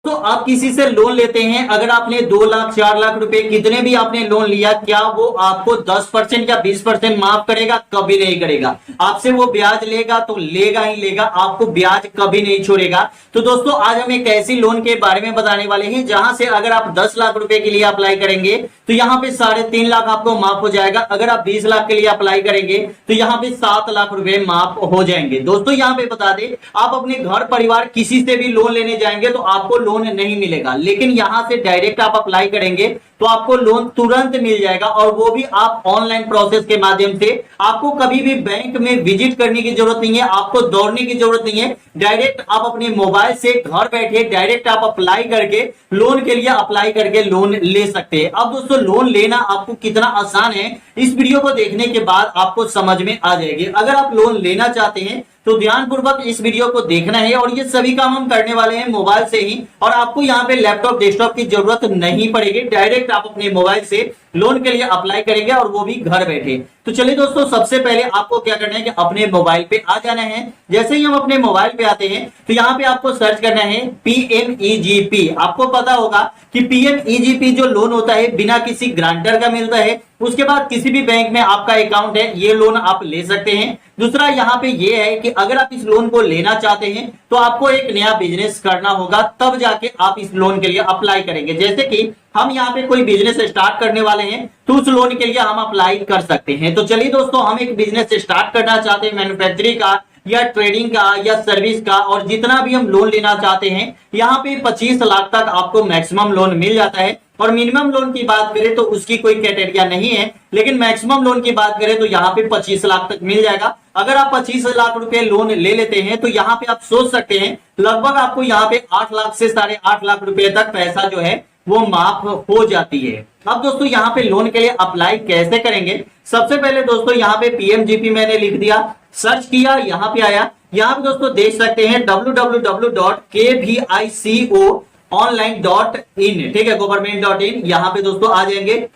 तो आप किसी से लोन लेते हैं, अगर आपने 2 लाख 4 लाख रुपए कितने भी आपने लोन लिया, क्या वो आपको 10% या 20% माफ करेगा? कभी नहीं करेगा। आपसे वो ब्याज लेगा तो लेगा ही लेगा, आपको ब्याज कभी नहीं छोड़ेगा। तो दोस्तों आज हम एक ऐसी लोन के बारे में बताने वाले हैं जहां से अगर आप 10 लाख रुपए के लिए अप्लाई करेंगे तो यहाँ पे 3.5 लाख आपको माफ हो जाएगा। अगर आप 20 लाख के लिए अप्लाई करेंगे तो यहाँ पे 7 लाख रुपए माफ हो जाएंगे। दोस्तों यहाँ पे बता दें, आप अपने घर परिवार किसी से भी लोन लेने जाएंगे तो आपको लोन नहीं मिलेगा, लेकिन यहां से डायरेक्ट आप अप्लाई करेंगे तो आपको लोन तुरंत मिल जाएगा, और वो भी आप ऑनलाइन प्रोसेस के माध्यम से। आपको कभी भी बैंक में विजिट करने की जरूरत नहीं है, आपको दौड़ने की जरूरत नहीं है। डायरेक्ट आप अपने मोबाइल से घर बैठे डायरेक्ट आप अप्लाई करके लोन के लिए अप्लाई करके लोन ले सकते हैं। अब दोस्तों लोन लेना आपको कितना आसान है, इस वीडियो को देखने के बाद आपको समझ में आ जाएगी। अगर आप लोन लेना चाहते हैं तो ध्यानपूर्वक इस वीडियो को देखना है, और ये सभी काम हम करने वाले हैं मोबाइल से ही, और आपको यहाँ पे लैपटॉप डेस्कटॉप की जरूरत नहीं पड़ेगी। डायरेक्ट आप अपने मोबाइल से लोन के लिए अप्लाई करेंगे और वो भी घर बैठे। तो चलिए दोस्तों, सबसे पहले आपको क्या करना है कि अपने मोबाइल पे आ जाना है। जैसे ही हम अपने मोबाइल पे आते हैं तो यहाँ पे आपको सर्च करना है PMEGP। आपको पता होगा कि PMEGP जो लोन होता है बिना किसी ग्रांटर का मिलता है। उसके बाद किसी भी बैंक में आपका अकाउंट है, ये लोन आप ले सकते हैं। दूसरा यहाँ पे ये है कि अगर आप इस लोन को लेना चाहते हैं तो आपको एक नया बिजनेस करना होगा, तब जाके आप इस लोन के लिए अप्लाई करेंगे। जैसे कि हम यहाँ पे कोई बिजनेस स्टार्ट करने वाले हैं तो उस लोन के लिए हम अप्लाई कर सकते हैं। तो चलिए दोस्तों, हम एक बिजनेस स्टार्ट करना चाहते हैं, मैन्युफैक्चरिंग का या ट्रेडिंग का या सर्विस का, और जितना भी हम लोन लेना चाहते हैं यहाँ पे 25 लाख तक आपको मैक्सिमम लोन मिल जाता है। और मिनिमम लोन की बात करें तो उसकी कोई क्राइटेरिया नहीं है, लेकिन मैक्सिमम लोन की बात करें तो यहाँ पे 25 लाख तक मिल जाएगा। अगर आप 25 लाख रुपए लोन ले लेते हैं तो यहाँ पे आप सोच सकते हैं लगभग आपको यहाँ पे 8 लाख से 8.5 लाख रुपए तक पैसा जो है वो माफ हो जाती है। अब दोस्तों यहाँ पे लोन के लिए अप्लाई कैसे करेंगे? सबसे पहले दोस्तों यहाँ पे PMGP मैंने लिख दिया, सर्च किया, यहाँ पे आया। यहाँ पे दोस्तों देख सकते हैं www.kvico.online.in, ठीक है, गवर्नमेंट.in। यहाँ पे दोस्तों आ जाएंगे।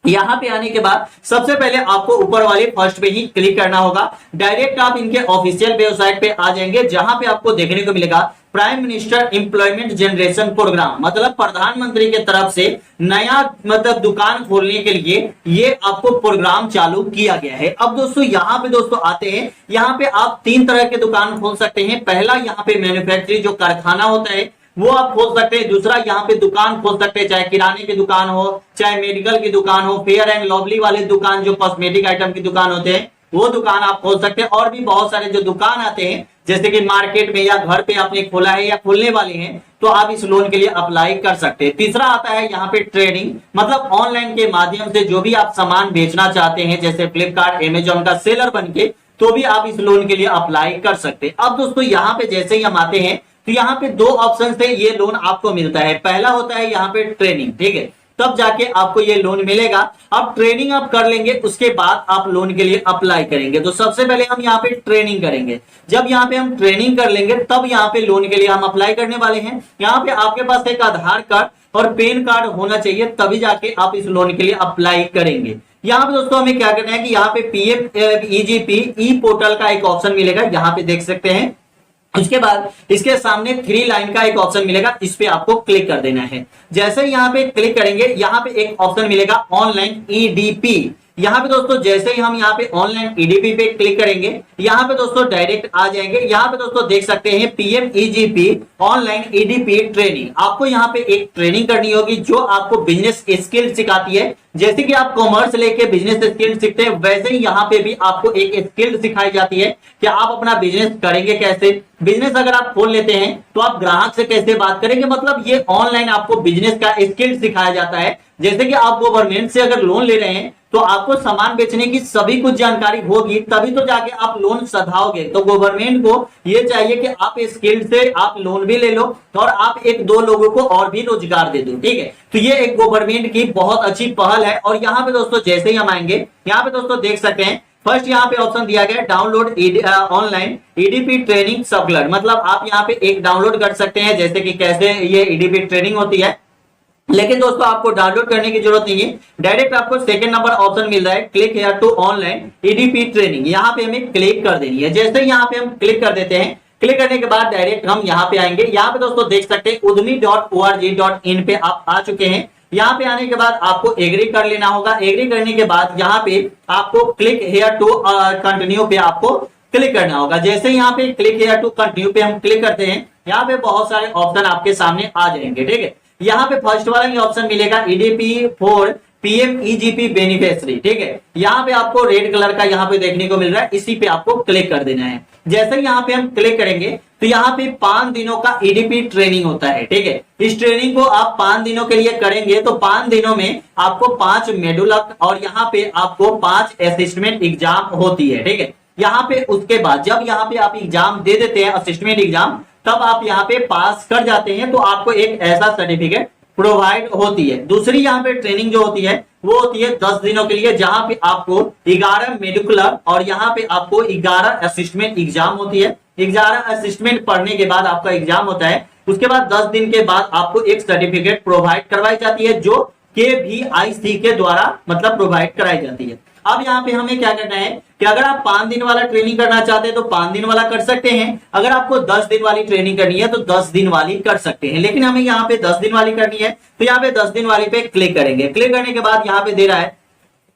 यहाँ पे आने के बाद सबसे पहले आपको ऊपर वाले फर्स्ट पे ही क्लिक करना होगा। डायरेक्ट आप इनके ऑफिशियल वेबसाइट पे आ जाएंगे, जहां पे आपको देखने को मिलेगा prime minister employment generation program, मतलब प्रधानमंत्री की तरफ से नया दुकान खोलने के लिए ये आपको प्रोग्राम चालू किया गया है। अब दोस्तों यहाँ पे दोस्तों आते हैं, यहाँ पे आप 3 तरह के दुकान खोल सकते हैं। पहला यहाँ पे मैन्युफैक्चरिंग जो कारखाना होता है वो आप खोल सकते हैं। दूसरा यहाँ पे दुकान खोल सकते हैं, चाहे किराने की दुकान हो, चाहे मेडिकल की दुकान हो, फेयर एंड लवली वाले दुकान जो कॉस्मेटिक आइटम की दुकान होते हैं वो दुकान आप खोल सकते हैं। और भी बहुत सारे जो दुकान आते हैं, जैसे कि मार्केट में या घर पे आपने खोला है या खोलने वाले हैं, तो आप इस लोन के लिए अप्लाई कर सकते हैं। तीसरा आता है यहाँ पे ट्रेडिंग, मतलब ऑनलाइन के माध्यम से जो भी आप सामान बेचना चाहते हैं, जैसे फ्लिपकार्ट अमेजॉन का सेलर बन के, तो भी आप इस लोन के लिए अप्लाई कर सकते हैं। अब दोस्तों यहाँ पे जैसे ही हम आते हैं तो यहाँ पे 2 ऑप्शन से ये लोन आपको मिलता है। पहला होता है यहाँ पे ट्रेनिंग, ठीक है, तब जाके आपको ये लोन मिलेगा। अब ट्रेनिंग आप कर लेंगे, उसके बाद आप लोन के लिए अप्लाई करेंगे। तो सबसे पहले हम यहाँ पे ट्रेनिंग करेंगे। जब यहाँ पे हम ट्रेनिंग कर लेंगे तब यहाँ पे लोन के लिए हम अप्लाई करने वाले हैं। यहाँ पे आपके पास एक आधार कार्ड और पैन कार्ड होना चाहिए, तभी जाके आप इस लोन के लिए अप्लाई करेंगे। यहाँ पे दोस्तों हमें क्या करना है कि यहाँ पे PMEGP ई पोर्टल का एक ऑप्शन मिलेगा, यहाँ पे देख सकते हैं। उसके बाद इसके सामने 3 लाइन का एक ऑप्शन मिलेगा, इस पे आपको क्लिक कर देना है। जैसे ही यहाँ पे क्लिक करेंगे, यहाँ पे एक ऑप्शन मिलेगा ऑनलाइन EDP। यहाँ पे दोस्तों जैसे ही हम यहाँ पे ऑनलाइन EDP पे क्लिक करेंगे, यहाँ पे दोस्तों डायरेक्ट आ जाएंगे। यहाँ पे दोस्तों देख सकते हैं PMEGP ऑनलाइन EDP ट्रेनिंग। आपको यहाँ पे एक ट्रेनिंग करनी होगी जो आपको बिजनेस स्किल सिखाती है। जैसे कि आप कॉमर्स लेके बिजनेस स्किल सीखते हैं, वैसे ही यहाँ पे भी आपको एक स्किल सिखाई जाती है कि आप अपना बिजनेस करेंगे कैसे। बिजनेस अगर आप खोल लेते हैं तो आप ग्राहक से कैसे बात करेंगे, मतलब ये ऑनलाइन आपको बिजनेस का स्किल सिखाया जाता है। जैसे कि आप गवर्नमेंट से अगर लोन ले रहे हैं तो आपको सामान बेचने की सभी कुछ जानकारी होगी, तभी तो जाके आप लोन सधाओगे। तो गवर्नमेंट को ये चाहिए कि आप स्किल से आप लोन भी ले लो और आप 1-2 लोगों को और भी रोजगार दे दो, ठीक है। तो ये एक गवर्नमेंट की बहुत अच्छी पहल है। और यहाँ पे दोस्तों जैसे ही हम आएंगे, यहाँ पे दोस्तों देख सकते हैं फर्स्ट यहाँ पे ऑप्शन दिया गया download online EDP training circular, मतलब आप यहाँ पे एक डाउनलोड कर सकते हैं, जैसे कि कैसे ये EDP ट्रेनिंग होती है। लेकिन दोस्तों आपको डाउनलोड करने की जरूरत नहीं है, डायरेक्ट आपको सेकंड नंबर ऑप्शन मिल रहा है click here to online EDP training, यहाँ पे हमें क्लिक कर देनी है। जैसे ही यहाँ पे हम क्लिक कर देते हैं क्लिक करने के बाद डायरेक्ट हम यहाँ पे आएंगे। यहाँ पे दोस्तों देख सकते हैं udemy.org.in पे आप आ चुके हैं। यहाँ पे आने के बाद आपको एग्री कर लेना होगा। एग्री करने के बाद यहाँ पे आपको क्लिक हेयर टू कंटिन्यू पे आपको क्लिक करना होगा। जैसे यहाँ पे क्लिक हेयर टू कंटिन्यू पे हम क्लिक करते हैं, यहाँ पे बहुत सारे ऑप्शन आपके सामने आ जाएंगे, ठीक है। यहाँ पे फर्स्ट वाला ही ऑप्शन मिलेगा ईडीपी फॉर पीएमईजीपी बेनिफिशियरी, ठीक है। यहाँ पे आपको रेड कलर का यहाँ पे देखने को मिल रहा है, इसी पे आपको क्लिक कर देना है। जैसे ही यहाँ पे हम क्लिक करेंगे तो यहाँ पे 5 दिनों का ईडीपी ट्रेनिंग होता है, ठीक है। इस ट्रेनिंग को आप 5 दिनों के लिए करेंगे तो 5 दिनों में आपको 5 मेडुलक और यहाँ पे आपको 5 असिस्टमेंट एग्जाम होती है, ठीक है। यहाँ पे उसके बाद जब यहाँ पे आप एग्जाम दे देते हैं असिस्टमेंट एग्जाम, तब आप यहाँ पे पास कर जाते हैं तो आपको एक ऐसा सर्टिफिकेट प्रोवाइड होती है। दूसरी यहाँ पे ट्रेनिंग जो होती है वो होती है 10 दिनों के लिए, जहां पे आपको 11 मेडिकुलर और यहाँ पे आपको 11 असिस्टमेंट एग्जाम होती है। 11 असिस्टमेंट पढ़ने के बाद आपका एग्जाम होता है। उसके बाद 10 दिन के बाद आपको एक सर्टिफिकेट प्रोवाइड करवाई जाती है, जो KVIC के द्वारा मतलब प्रोवाइड कराई जाती है। अब यहाँ पे हमें क्या करना है कि अगर आप 5 दिन वाला ट्रेनिंग करना चाहते हैं तो 5 दिन वाला कर सकते हैं। अगर आपको 10 दिन वाली ट्रेनिंग करनी है तो 10 दिन वाली कर सकते हैं, लेकिन हमें यहाँ पे 10 दिन वाली करनी है तो यहाँ पे 10 दिन वाली पे क्लिक करेंगे। क्लिक करने के बाद यहाँ पे दे रहा है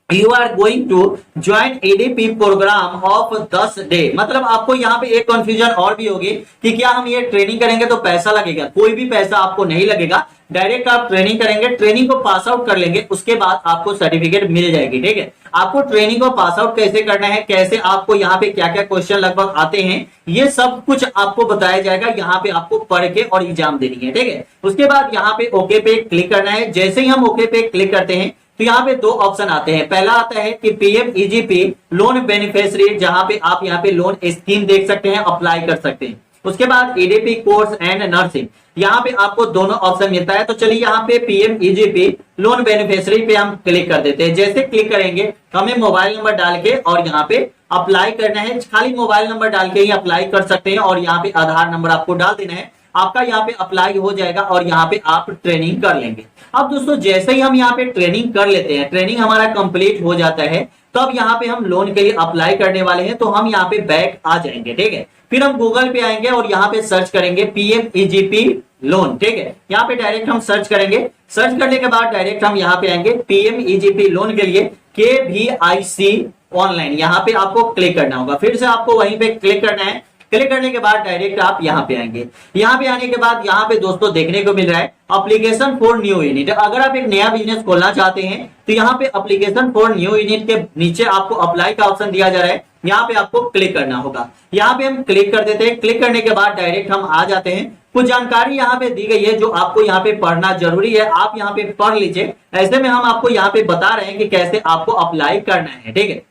you are going to join EDP program of 10 day. मतलब आपको यहाँ पे एक कंफ्यूजन और भी होगी कि क्या हम ये ट्रेनिंग करेंगे तो पैसा लगेगा। कोई भी पैसा आपको नहीं लगेगा, डायरेक्ट आप ट्रेनिंग करेंगे, ट्रेनिंग को पास आउट कर लेंगे, उसके बाद आपको सर्टिफिकेट मिल जाएगी, ठीक है। आपको ट्रेनिंग को पास आउट कैसे करना है, कैसे आपको यहाँ पे क्या क्या क्वेश्चन लगभग आते हैं, ये सब कुछ आपको बताया जाएगा। यहाँ पे आपको पढ़ के और एग्जाम देनी है, ठीक है। उसके बाद यहाँ पे ओके पे क्लिक करना है। जैसे ही हम ओके पे क्लिक करते हैं तो यहाँ पे 2 ऑप्शन आते हैं। पहला आता है कि पीएमईजीपी लोन बेनिफिशियरी, जहां पे आप यहाँ पे लोन स्कीम देख सकते हैं, अप्लाई कर सकते हैं। उसके बाद ईडीपी कोर्स एंड नर्सिंग, यहाँ पे आपको दोनों ऑप्शन मिलता है। तो चलिए यहाँ पे पीएमईजीपी लोन बेनिफिशियरी पे हम क्लिक कर देते हैं। जैसे क्लिक करेंगे हमें मोबाइल नंबर डाल के और यहाँ पे अप्लाई करना है। खाली मोबाइल नंबर डाल के ही अप्लाई कर सकते हैं और यहाँ पे आधार नंबर आपको डाल देना है। आपका यहाँ पे अप्लाई हो जाएगा और यहाँ पे आप ट्रेनिंग कर लेंगे। अब दोस्तों जैसे ही हम यहाँ पे ट्रेनिंग कर लेते हैं, ट्रेनिंग हमारा कंप्लीट हो जाता है, तब यहाँ पे हम लोन के लिए अप्लाई करने वाले हैं। तो हम यहाँ पे बैक आ जाएंगे, ठीक है। फिर हम गूगल पे आएंगे और यहाँ पे सर्च करेंगे पीएमईजीपी लोन, ठीक है। यहाँ पे डायरेक्ट हम सर्च करेंगे। सर्च करने के बाद डायरेक्ट हम यहाँ पे आएंगे पीएमईजीपी लोन के लिए KVIC ऑनलाइन, यहाँ पे आपको क्लिक करना होगा। फिर से आपको वहीं पे क्लिक करना है। क्लिक करने के बाद डायरेक्ट आप यहाँ पे आएंगे। यहाँ पे आने के बाद यहाँ पे दोस्तों देखने को मिल रहा है एप्लीकेशन फॉर न्यू यूनिट। अगर आप एक नया बिजनेस खोलना चाहते हैं तो यहाँ पे एप्लीकेशन फॉर न्यू यूनिट के नीचे आपको अप्लाई का ऑप्शन दिया जा रहा है, यहाँ पे आपको क्लिक करना होगा। यहाँ पे हम क्लिक कर देते हैं। क्लिक करने के बाद डायरेक्ट हम आ जाते हैं। कुछ जानकारी यहाँ पे दी गई है जो आपको यहाँ पे पढ़ना जरूरी है, आप यहाँ पे पढ़ लीजिए। ऐसे में हम आपको यहाँ पे बता रहे हैं कि कैसे आपको अप्लाई करना है, ठीक है।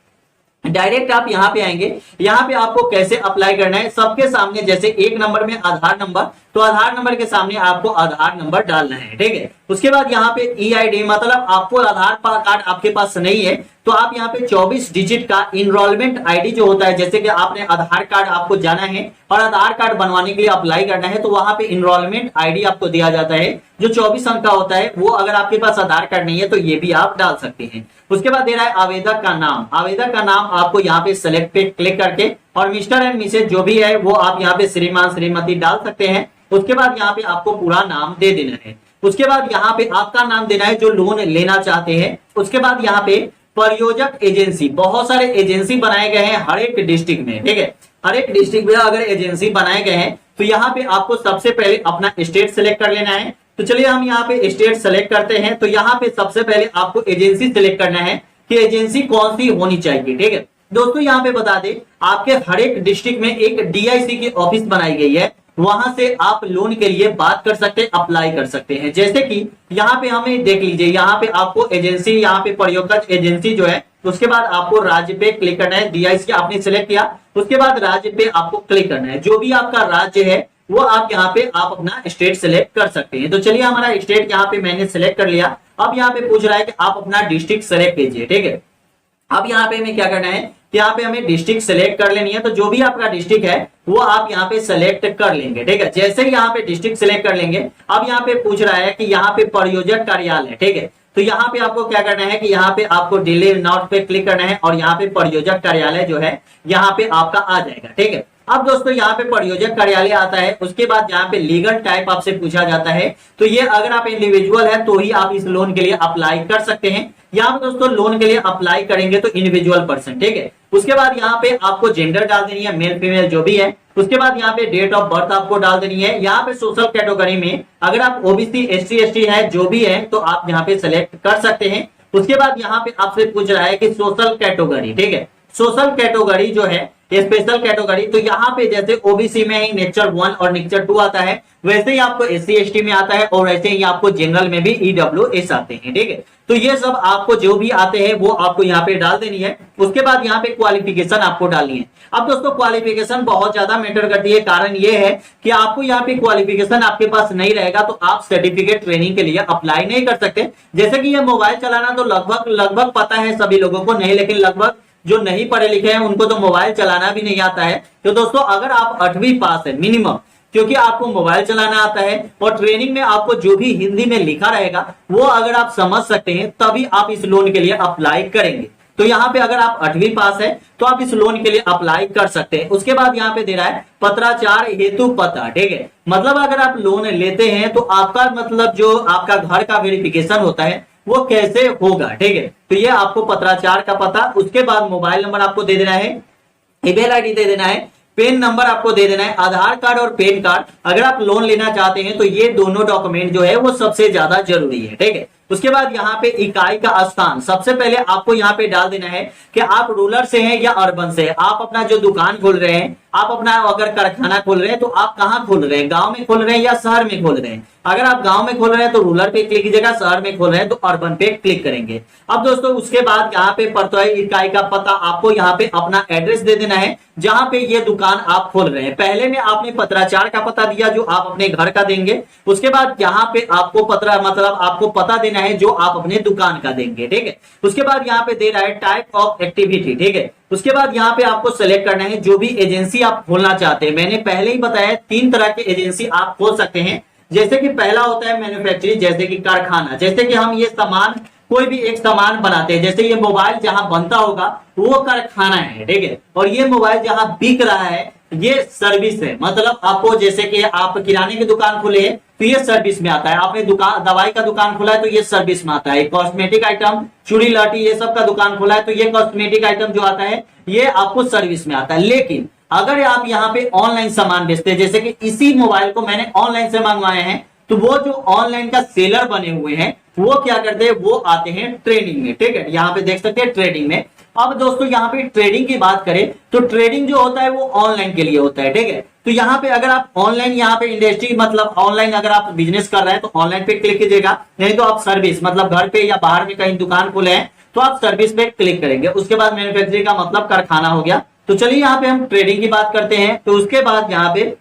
डायरेक्ट आप यहाँ पे आएंगे। यहाँ पे आपको कैसे अप्लाई करना है, सबके सामने जैसे 1 नंबर में आधार नंबर, तो आधार नंबर के सामने आपको आधार नंबर डालना है, ठीक है। उसके बाद यहाँ पे EID, मतलब आपको आधार कार्ड आपके पास नहीं है तो आप यहाँ पे 24 डिजिट का इनरोलमेंट आईडी जो होता है, जैसे कि आपने आधार कार्ड आपको जाना है और आधार कार्ड बनवाने के लिए अप्लाई करना है, तो वहां पे इनरोलमेंट आईडी आपको दिया जाता है जो 24 अंक का होता है। वो अगर आपके पास आधार कार्ड नहीं है तो ये भी आप डाल सकते हैं। उसके बाद दे रहा है आवेदक का नाम। आवेदक का नाम आपको यहाँ पे सेलेक्ट पे क्लिक करके और मिस्टर एंड मिसेज जो भी है वो आप यहाँ पे श्रीमान श्रीमती डाल सकते हैं। उसके बाद यहाँ पे आपको पूरा नाम दे देना है। उसके बाद यहाँ पे आपका नाम देना है जो लोन लेना चाहते हैं। उसके बाद यहाँ पे परियोजक एजेंसी, बहुत सारे एजेंसी बनाए गए हैं हर एक डिस्ट्रिक्ट में, ठीक है। हर एक डिस्ट्रिक्ट में अगर एजेंसी बनाए गए हैं तो यहाँ पे आपको सबसे पहले अपना स्टेट सेलेक्ट कर लेना है। तो चलिए हम यहाँ पे स्टेट सेलेक्ट करते हैं। तो यहाँ पे सबसे पहले आपको एजेंसी सेलेक्ट करना है कि एजेंसी कौन सी होनी चाहिए, ठीक है। दोस्तों यहाँ पे बता दें, आपके हर एक डिस्ट्रिक्ट में एक DIC की ऑफिस बनाई गई है, वहां से आप लोन के लिए बात कर सकते हैं, अप्लाई कर सकते हैं। जैसे कि यहाँ पे हमें देख लीजिए, यहाँ पे आपको एजेंसी, यहाँ पे परियोजक एजेंसी जो है, उसके बाद आपको राज्य पे क्लिक करना है। DIC आपने सिलेक्ट किया, उसके बाद राज्य पे आपको क्लिक करना है। जो भी आपका राज्य है वो आप यहाँ पे आप अपना स्टेट सेलेक्ट कर सकते हैं। तो चलिए हमारा स्टेट यहाँ पे मैंने सेलेक्ट कर लिया। अब यहाँ पे पूछ रहा है कि आप अपना डिस्ट्रिक्ट सेलेक्ट कीजिए, ठीक है। अब यहाँ पे हमें क्या करना है, यहाँ पे हमें डिस्ट्रिक्ट सेलेक्ट कर लेनी है। तो जो भी आपका डिस्ट्रिक्ट है वो आप यहाँ पे सेलेक्ट कर लेंगे, ठीक है। जैसे ही यहाँ पे डिस्ट्रिक्ट सेलेक्ट कर लेंगे, अब यहाँ पे पूछ रहा है कि यहाँ पे परियोजक कार्यालय, ठीक है। तो यहाँ पे आपको क्या करना है कि यहाँ पे आपको दिल्ली नॉर्थ पे क्लिक करना है और यहाँ पे परियोजक कार्यालय जो है यहाँ पे आपका आ जाएगा, ठीक है। अब दोस्तों यहाँ पे परियोजक कार्यालय आता है, उसके बाद यहाँ पे लीगल टाइप आपसे पूछा जाता है। तो ये अगर आप इंडिविजुअल है तो ही आप इस लोन के लिए अप्लाई कर सकते हैं। यहाँ पे दोस्तों लोन के लिए अप्लाई करेंगे तो इंडिविजुअल पर्सन, ठीक है। उसके बाद यहाँ पे आपको जेंडर डाल देनी है, मेल फीमेल जो भी है। उसके बाद यहाँ पे डेट ऑफ बर्थ आपको डाल देनी है। यहाँ पे सोशल कैटेगरी में अगर आप ओबीसी एसटी एसटी है जो भी है तो आप यहाँ पे सिलेक्ट कर सकते हैं। उसके बाद यहाँ पे आपसे पूछ रहा है कि सोशल कैटेगरी, ठीक है, सोशल कैटेगरी जो है स्पेशल कैटेगरी, तो यहाँ पे जैसे ओबीसी में ही नेचर 1 और नेचर 2 आता है, वैसे ही आपको एससी एसटी में आता है और वैसे ही आपको जनरल में भी ईडब्ल्यूएस आते हैं, ठीक है। तो ये सब आपको जो भी आते हैं वो आपको यहाँ पे डाल देनी है। उसके बाद यहाँ पे क्वालिफिकेशन आपको डालनी है। अब दोस्तों क्वालिफिकेशन बहुत ज्यादा मैटर करती है, कारण ये है कि आपको यहाँ पे क्वालिफिकेशन आपके पास नहीं रहेगा तो आप सर्टिफिकेट ट्रेनिंग के लिए अप्लाई नहीं कर सकते। जैसे कि ये मोबाइल चलाना तो लगभग पता है सभी लोगों को, नहीं लेकिन लगभग जो नहीं पढ़े लिखे हैं उनको तो मोबाइल चलाना भी नहीं आता है। तो दोस्तों अगर आप 8वीं पास है मिनिमम, क्योंकि आपको मोबाइल चलाना आता है और ट्रेनिंग में आपको जो भी हिंदी में लिखा रहेगा वो अगर आप समझ सकते हैं तभी आप इस लोन के लिए अप्लाई करेंगे। तो यहाँ पे अगर आप 8वीं पास है तो आप इस लोन के लिए अप्लाई कर सकते हैं। उसके बाद यहाँ पे दे रहा है पत्राचार हेतु पता, ठीक है, मतलब अगर आप लोन लेते हैं तो आपका मतलब जो आपका घर का वेरिफिकेशन होता है वो कैसे होगा, ठीक है। तो ये आपको पत्राचार का पता, उसके बाद मोबाइल नंबर आपको दे देना है, ईमेल आईडी दे देना है, पेन नंबर आपको दे देना है, आधार कार्ड और पेन कार्ड। अगर आप लोन लेना चाहते हैं तो ये दोनों डॉक्यूमेंट जो है वो सबसे ज्यादा जरूरी है, ठीक है। उसके बाद यहाँ पे इकाई का स्थान, सबसे पहले आपको यहाँ पे डाल देना है कि आप रूरल से हैं या अर्बन से हैं। आप अपना जो दुकान खोल रहे हैं, आप अपना अगर कारखाना खोल रहे हैं तो आप कहाँ खोल रहे हैं, गांव में खोल रहे हैं या शहर में खोल रहे हैं। अगर आप गांव में खोल रहे हैं तो रूरल पे क्लिक कीजिएगा, शहर में खोल रहे हैं तो अर्बन पे क्लिक करेंगे। अब दोस्तों उसके बाद यहाँ पे प्रत्यय इकाई का पता, आपको यहाँ पे अपना एड्रेस दे देना है जहां पे ये दुकान आप खोल रहे हैं। पहले में आपने पत्राचार का पता दिया जो आप अपने घर का देंगे, उसके बाद यहाँ पे आपको पत्र मतलब आपको पता देना है जो आप अपने दुकान का देंगे, ठीक है। उसके बाद यहाँ पे दे रहा है टाइप ऑफ एक्टिविटी, ठीक है। उसके बाद यहाँ पे आपको सेलेक्ट करना है जो भी एजेंसी आप खोलना चाहते हैं। मैंने पहले ही बताया 3 तरह के एजेंसी आप खोल सकते हैं। जैसे कि पहला होता है मैन्युफैक्चरिंग, जैसे कि कारखाना, जैसे कि हम ये सामान कोई भी एक सामान बनाते हैं, जैसे ये मोबाइल जहां बनता होगा वो कारखाना है, ठीक है। और ये मोबाइल जहां बिक रहा है ये सर्विस है, मतलब आपको जैसे कि आप किराने की दुकान खोले हैं तो ये सर्विस में आता है। आपने दुकान दवाई का दुकान खोला है तो ये सर्विस में आता है। कॉस्मेटिक आइटम, चूड़ी लाठी ये सब का दुकान खोला है तो ये कॉस्मेटिक आइटम जो आता है ये आपको सर्विस में आता है। लेकिन अगर आप यहाँ पे ऑनलाइन सामान बेचते हैं, जैसे कि इसी मोबाइल को मैंने ऑनलाइन से मंगवाए हैं, तो वो जो ऑनलाइन का सेलर बने हुए हैं वो क्या करते हैं, वो आते हैं ट्रेडिंग में, ठीक है। यहाँ पे देख सकते हैं ट्रेडिंग में। अब दोस्तों यहाँ पे ट्रेडिंग की बात करें तो ट्रेडिंग जो होता है वो ऑनलाइन के लिए होता है, ठीक है। तो यहाँ पे अगर आप ऑनलाइन यहाँ पे इंडस्ट्री मतलब ऑनलाइन अगर आप बिजनेस कर रहे हैं तो ऑनलाइन पे क्लिक कीजिएगा, नहीं तो आप सर्विस मतलब घर पे या बाहर में कहीं दुकान खोले हैं तो आप सर्विस पे क्लिक करेंगे। उसके बाद मैन्युफैक्चरिंग का मतलब कारखाना हो गया। तो चलिए यहाँ पे हम ट्रेडिंग की बात करते हैं। तो उसके बाद यहाँ पे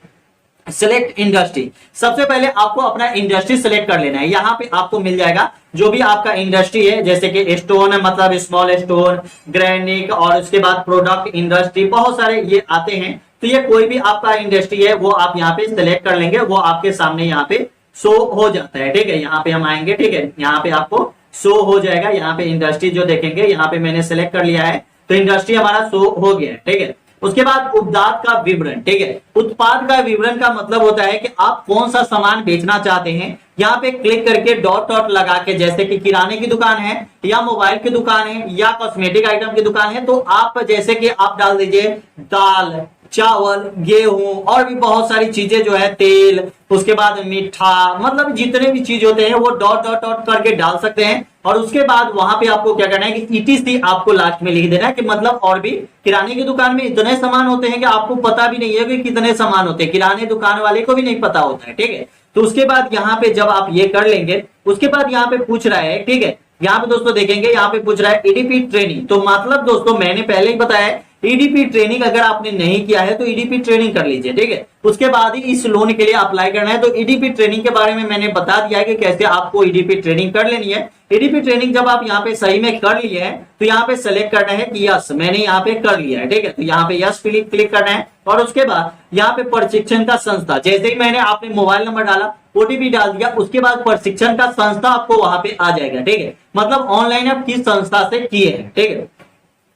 सिलेक्ट इंडस्ट्री, सबसे पहले आपको अपना इंडस्ट्री सिलेक्ट कर लेना है। यहाँ पे आपको मिल जाएगा जो भी आपका इंडस्ट्री है, जैसे कि स्टोन है मतलब स्मॉल स्टोन, ग्रेनिक, और उसके बाद प्रोडक्ट इंडस्ट्री, बहुत सारे ये आते हैं। तो ये कोई भी आपका इंडस्ट्री है वो आप यहाँ पे सिलेक्ट कर लेंगे, वो आपके सामने यहाँ पे शो हो जाता है, ठीक है। यहाँ पे हम आएंगे, ठीक है, यहाँ पे आपको शो हो जाएगा। यहाँ पे इंडस्ट्री जो देखेंगे, यहाँ पे मैंने सिलेक्ट कर लिया है तो इंडस्ट्री हमारा शो हो गया है, ठीक है। उसके बाद उत्पाद का विवरण, ठीक है। उत्पाद का विवरण का मतलब होता है कि आप कौन सा सामान बेचना चाहते हैं। यहाँ पे क्लिक करके डॉट डॉट लगा के, जैसे कि किराने की दुकान है या मोबाइल की दुकान है या कॉस्मेटिक आइटम की दुकान है, तो आप जैसे कि आप डाल दीजिए दाल, चावल, गेहूं और भी बहुत सारी चीजें जो है, तेल, उसके बाद मीठा, मतलब जितने भी चीज होते हैं वो डॉट डॉट डॉट करके डाल सकते हैं। और उसके बाद वहां पे आपको क्या करना है कि ईटीसी आपको लास्ट में लिख देना है कि मतलब और भी किराने की दुकान में इतने सामान होते हैं कि आपको पता भी नहीं है कि कितने सामान होते हैं, किराने दुकान वाले को भी नहीं पता होता है, ठीक है। तो उसके बाद यहाँ पे जब आप ये कर लेंगे, उसके बाद यहाँ पे पूछ रहा है, ठीक है, यहाँ पे दोस्तों देखेंगे यहाँ पे पूछ रहा है ईडीपी ट्रेनिंग। तो मतलब दोस्तों मैंने पहले ही बताया ईडीपी ट्रेनिंग अगर आपने नहीं किया है तो ईडीपी ट्रेनिंग कर लीजिए, ठीक है। उसके बाद ही इस लोन के लिए अप्लाई करना है। तो ईडीपी ट्रेनिंग के बारे में मैंने बता दिया है कि कैसे आपको ईडीपी ट्रेनिंग कर लेनी है। ईडीपी ट्रेनिंग जब आप यहाँ पे सही में कर लिए हैं तो यहाँ पे सेलेक्ट करना है कि यस मैंने यहाँ पे कर लिया है, ठीक है। तो यहाँ पे यस क्लिक करना है और उसके बाद यहाँ पे प्रशिक्षण का संस्था, जैसे ही मैंने आपने मोबाइल नंबर डाला, ओटीपी डाल दिया, उसके बाद प्रशिक्षण का संस्था आपको वहां पे आ जाएगा, ठीक है। मतलब ऑनलाइन आप किस संस्था से किए हैं, ठीक है।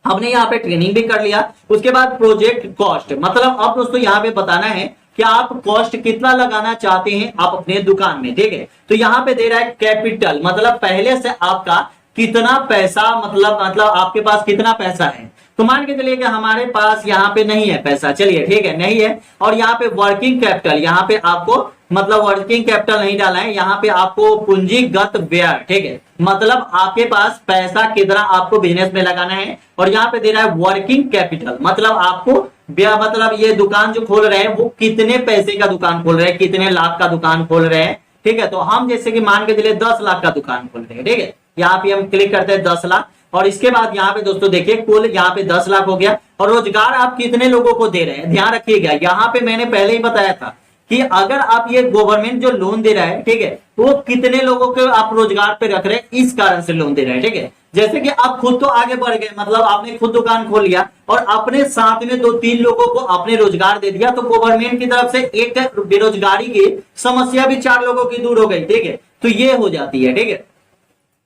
हमने यहाँ पे ट्रेनिंग भी कर लिया। उसके बाद प्रोजेक्ट कॉस्ट, मतलब अब दोस्तों यहाँ पे बताना है कि आप कॉस्ट कितना लगाना चाहते हैं आप अपने दुकान में, ठीक है। तो यहाँ पे दे रहा है कैपिटल, मतलब पहले से आपका कितना पैसा, मतलब आपके पास कितना पैसा है। तो मान के चलिए कि हमारे पास यहाँ पे नहीं है पैसा, चलिए ठीक है नहीं है। और यहाँ पे वर्किंग कैपिटल, यहाँ पे आपको मतलब वर्किंग कैपिटल नहीं डालना है, यहाँ पे आपको पूंजीगत व्यय, ठीक है, मतलब आपके पास पैसा कितना आपको बिजनेस में लगाना है। और यहाँ पे दे रहा है वर्किंग कैपिटल, मतलब आपको व्यय, मतलब ये दुकान जो खोल रहे हैं वो कितने पैसे का दुकान खोल रहे हैं, कितने लाख का दुकान खोल रहे हैं, ठीक है। तो हम जैसे कि मान के चलिए 10 लाख का दुकान खोल रहे हैं, ठीक है। यहाँ पे हम क्लिक करते हैं 10 लाख, और इसके बाद यहाँ पे दोस्तों देखिए कुल यहाँ पे 10 लाख हो गया। और रोजगार आप कितने लोगों को दे रहे हैं, ध्यान रखिएगा, यहाँ पे मैंने पहले ही बताया था कि अगर आप ये गवर्नमेंट जो लोन दे रहा है, ठीक है, वो कितने लोगों को आप रोजगार पे रख रहे हैं, इस कारण से लोन दे रहे हैं, ठीक है। जैसे कि आप खुद तो आगे बढ़ गए, मतलब आपने खुद दुकान खोल लिया और अपने साथ में 2-3 लोगों को आपने रोजगार दे दिया, तो गवर्नमेंट की तरफ से एक बेरोजगारी की समस्या भी 4 लोगों की दूर हो गई, ठीक है। तो ये हो जाती है, ठीक है।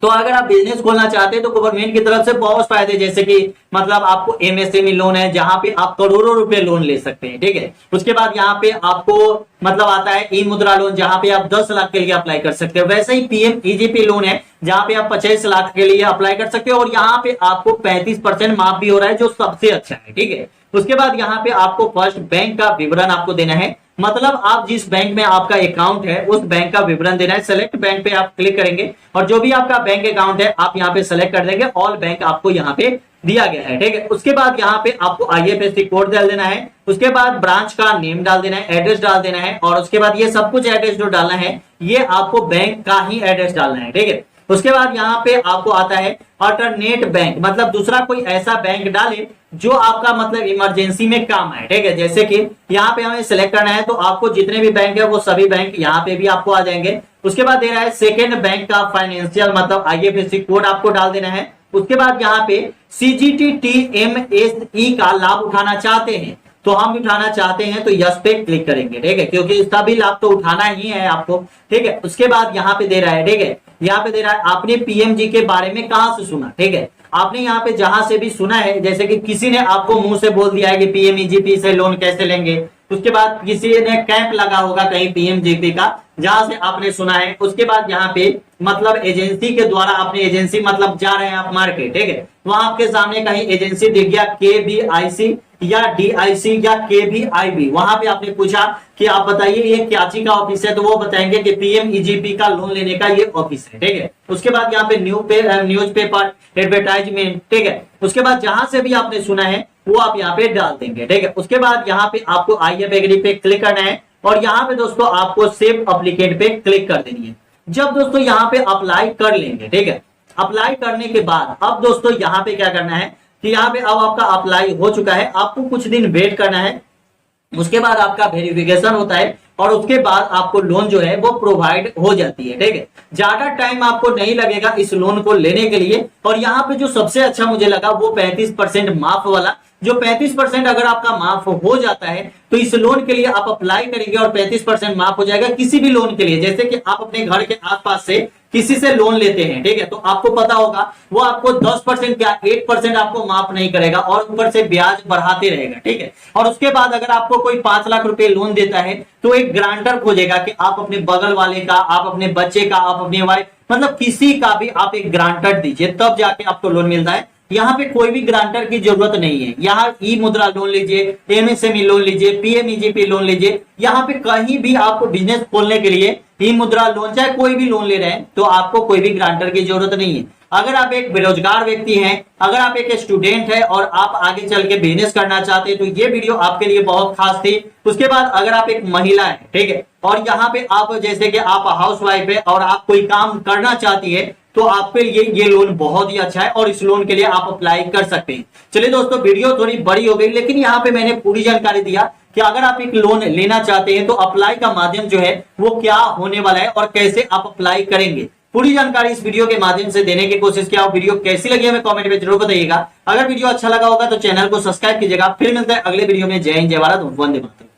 तो अगर आप बिजनेस खोलना चाहते हैं तो गवर्नमेंट की तरफ से बहुत फायदे, जैसे कि मतलब आपको एमएसएमई लोन है जहां पे आप करोड़ों रुपए लोन ले सकते हैं, ठीक है। उसके बाद यहाँ पे आपको मतलब आता है ई मुद्रा लोन, जहां पे आप 10 लाख के लिए अप्लाई कर सकते हो। वैसे ही पीएम ईजीपी लोन है जहां पे आप 25 लाख के लिए अप्लाई कर सकते हो, और यहाँ पे आपको 35% माफ भी हो रहा है, जो सबसे अच्छा है, ठीक है। उसके बाद यहाँ पे आपको फर्स्ट बैंक का विवरण आपको देना है, मतलब आप जिस बैंक में आपका अकाउंट है उस बैंक का विवरण देना है। सेलेक्ट बैंक पे आप क्लिक करेंगे और जो भी आपका बैंक अकाउंट है आप यहाँ पे सेलेक्ट कर देंगे, ऑल बैंक आपको यहाँ पे दिया गया है, ठीक है। उसके बाद यहाँ पे आपको आईएफएससी कोड डाल देना है। उसके बाद ब्रांच का नेम डाल देना है, एड्रेस डाल देना है, और उसके बाद ये सब कुछ एड्रेस जो डालना है ये आपको बैंक का ही एड्रेस डालना है, ठीक है। उसके बाद यहाँ पे आपको आता है अल्टरनेट बैंक, मतलब दूसरा कोई ऐसा बैंक डाले जो आपका मतलब इमरजेंसी में काम आए, ठीक है। जैसे कि यहाँ पे हमें सिलेक्ट करना है तो आपको जितने भी बैंक है वो सभी बैंक यहाँ पे भी आपको आ जाएंगे। उसके बाद दे रहा है सेकेंड बैंक का फाइनेंशियल मतलब आईएफएससी कोड आपको डाल देना है। उसके बाद यहाँ पे CGTMSE का लाभ उठाना चाहते हैं तो हम उठाना चाहते हैं तो यस पे क्लिक करेंगे, ठीक है, क्योंकि इसका भी लाभ तो उठाना ही है आपको, ठीक है। उसके बाद यहाँ पे दे रहा है, ठीक है, यहाँ पे दे रहा है आपने पीएमजी के बारे में कहां से सुना, ठीक है। आपने यहाँ पे जहां से भी सुना है, जैसे कि किसी ने आपको मुंह से बोल दिया है कि पीएमईजीपी से लोन कैसे लेंगे, उसके बाद किसी ने कैंप लगा होगा कहीं पीएमजीपी का जहां से आपने सुना है। उसके बाद यहाँ पे मतलब एजेंसी के द्वारा अपनी एजेंसी मतलब जा रहे हैं आप मार्केट, ठीक है, वहां आपके सामने कहीं एजेंसी दिख गया KBIC या DIC या KBIB, वहां पे आपने पूछा कि आप बताइए ये क्याची का ऑफिस है, तो वो बताएंगे कि पीएमईजीपी का लोन लेने का ये ऑफिस है, ठीक है। उसके बाद यहाँ पे न्यूज पेपर एडवर्टाइजमेंट, ठीक है। उसके बाद जहां से भी आपने सुना है वो आप यहाँ पे डाल देंगे, ठीक है। उसके बाद यहाँ पे आपको आई एग्री पे क्लिक करना है और यहाँ पे दोस्तों आपको सेव एप्लीकेट पे क्लिक कर देनी है। जब दोस्तों यहाँ पे अप्लाई कर लेंगे, ठीक है, अप्लाई करने के बाद अब दोस्तों यहाँ पे क्या करना है कि यहाँ पे अब आपका अप्लाई हो चुका है, आपको कुछ दिन वेट करना है। उसके बाद आपका वेरिफिकेशन होता है और उसके बाद आपको लोन जो है वो प्रोवाइड हो जाती है, ठीक है। ज्यादा टाइम आपको नहीं लगेगा इस लोन को लेने के लिए। और यहाँ पे जो सबसे अच्छा मुझे लगा वो 35% माफ वाला, जो 35% अगर आपका माफ हो जाता है तो इस लोन के लिए आप अप्लाई करेंगे और 35% माफ हो जाएगा किसी भी लोन के लिए। जैसे कि आप अपने घर के आसपास से किसी से लोन लेते हैं, ठीक है, तो आपको पता होगा वो आपको 10% क्या 8% आपको माफ नहीं करेगा और ऊपर से ब्याज बढ़ाते रहेगा, ठीक है। और उसके बाद अगर आपको कोई 5 लाख रुपए लोन देता है तो एक ग्रांटर खोजेगा कि आप अपने बगल वाले का, आप अपने बच्चे का, आप अपनी वाइफ, मतलब किसी का भी आप एक ग्रांटर दीजिए तब जाके आपको लोन मिलता है। यहाँ पे कोई भी ग्रांटर की जरूरत नहीं है। यहाँ ई मुद्रा लोन लीजिए, एमएसएमई लोन लीजिए, पीएमईजीपी लोन लीजिए, यहाँ पे कहीं भी आपको बिजनेस खोलने के लिए ई मुद्रा लोन चाहे कोई भी लोन ले रहे हैं तो आपको कोई भी ग्रांटर की जरूरत नहीं है। अगर आप एक बेरोजगार व्यक्ति हैं, अगर आप एक स्टूडेंट है और आप आगे चल के बिजनेस करना चाहते हैं तो ये वीडियो आपके लिए बहुत खास थी। उसके बाद अगर आप एक महिला है, ठीक है, और यहाँ पे आप जैसे कि आप हाउस वाइफ है और आप कोई काम करना चाहती है तो आपके लिए ये लोन बहुत ही अच्छा है और इस लोन के लिए आप अप्लाई कर सकते हैं। चलिए दोस्तों, वीडियो थोड़ी बड़ी हो गई लेकिन यहाँ पे मैंने पूरी जानकारी दिया कि अगर आप एक लोन लेना चाहते हैं तो अप्लाई का माध्यम जो है वो क्या होने वाला है और कैसे आप अप्लाई करेंगे। पूरी जानकारी इस वीडियो के माध्यम से देने की कोशिश किया। वीडियो कैसी लगी हमें कमेंट में जरूर बताइएगा। अगर वीडियो अच्छा लगा होगा तो चैनल को सब्सक्राइब कीजिएगा। फिर मिलते हैं अगले वीडियो में। जय हिंद, जय भारत, वंदे मातरम।